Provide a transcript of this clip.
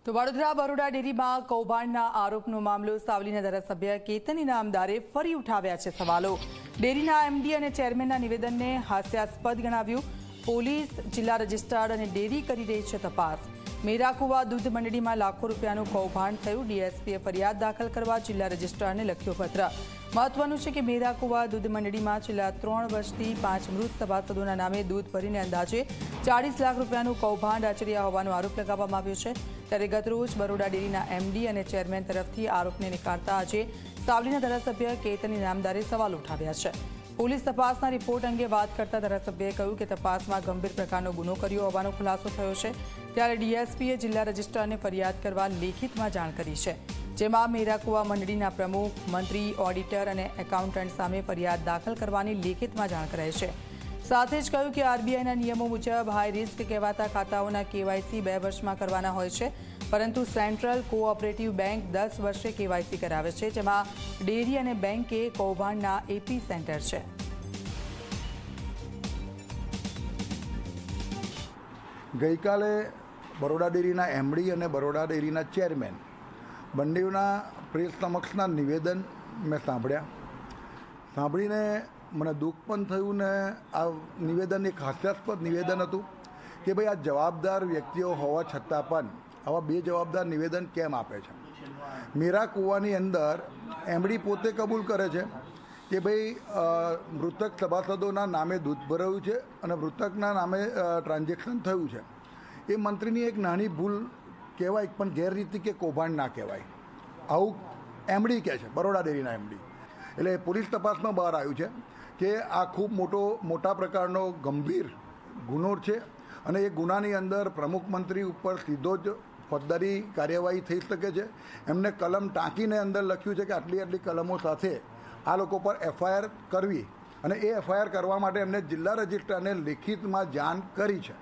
તો વડોદરા બરોડા ડેરીમાં કૌભાંડના આરોપનો મામલો સાવલીના ધારાસભ્ય કેતન ઇનામદારે ફરી ઉઠાવ્યા છે સવાલો। ડેરીના એમડી અને ચેરમેનના નિવેદનને હાસ્યાસ્પદ ગણાવ્યું। પોલીસ, જિલ્લા રજિસ્ટ્રાર અને ડેરી કરી રહી છે તપાસ। મેરાકુવા દૂધ મંડળીમાં લાખો રૂપિયાનું કૌભાંડ થયું। ડીએસપીએ ફરિયાદ દાખલ કરવા જિલ્લા રજિસ્ટ્રારને લખ્યો પત્ર। મહત્વનું છે કે મેરાકુવા દૂધ મંડળીમાં છેલ્લા 3 વર્ષથી 5 મૃત સભાસદોના નામે દૂધ ભરીને અંદાજે 40 લાખ રૂપિયાનું કૌભાંડ આચર્યા હોવાનો આરોપ લગાવવામાં આવ્યો છે। ત્યારે ગતરોજ બરોડા ડેરીના એમડી અને ચેરમેન તરફથી આરોપને નિકાળતા આજે સાવલીના ધારાસભ્ય કેતન ઇનામદારે સવાલ ઉઠાવ્યા છે। પોલીસ તપાસના રિપોર્ટ અંગે વાત કરતા ધારાસભ્યએ કહ્યું કે તપાસમાં ગંભીર પ્રકારનો ગુનો કર્યો હોવાનો ખુલાસો થયો છે। ત્યારે ડીએસપીએ જિલ્લા રજિસ્ટ્રારને ફરિયાદ કરવા લેખિતમાં જાણ કરી છે, જેમાં મેરાકુવા મંડળીના પ્રમુખ, મંત્રી, ઓડિટર અને એકાઉન્ટન્ટ સામે ફરિયાદ દાખલ કરવાની લેખિતમાં જાણ કરાઈ છે। સાથે જ કહ્યું કે આરબીઆઈના નિયમો મુજબ હાઈ રિસ્ક કહેવાતા ખાતાઓના કેવાયસી 2 વર્ષમાં કરવાના હોય છે, પરંતુ સેન્ટ્રલ કોઓપરેટિવ બેંક 10 વર્ષે કેવાયસી કરાવે છે, જેમાં ડેરી અને બેંક એ કૌભાંડના એપી સેન્ટર છે। ગઈકાલે બરોડા ડેરીના એમડી અને બરોડા ડેરીના ચેરમેન બંનેના પ્રેસ સમક્ષના નિવેદન મેં સાંભળીને મને દુઃખ પણ થયું ને આ નિવેદન એક હાસ્યાસ્પદ નિવેદન હતું કે ભાઈ આ જવાબદાર વ્યક્તિઓ હોવા છતાં પણ આવા બેજવાબદાર નિવેદન કેમ આપે છે। મેરાકુવાની અંદર એમડી પોતે કબૂલ કરે છે કે ભાઈ મૃતક સભાસદોના નામે દૂધ ભરાયું છે અને મૃતકના નામે ટ્રાન્ઝેક્શન થયું છે। એ મંત્રીની એક નાની ભૂલ કહેવાય, પણ ગેરરીતિ કે કૌભાંડ ના કહેવાય, આવું એમડી કહે છે, બરોડા ડેરીના એમડી। એટલે પોલીસ તપાસમાં બહાર આવ્યું છે કે આ ખૂબ મોટા પ્રકારનો ગંભીર ગુનો છે અને એ ગુનાની અંદર પ્રમુખ મંત્રી ઉપર સીધો જ ફોજદારી કાર્યવાહી થઈ શકે છે। એમને કલમ ટાંકીને અંદર લખ્યું છે કે આટલી કલમો સાથે આ લોકો પર એફઆઈઆર કરવી, અને એ એફઆઈઆર કરવા માટે એમને જિલ્લા રજિસ્ટ્રારને લેખિતમાં જાણ કરી છે।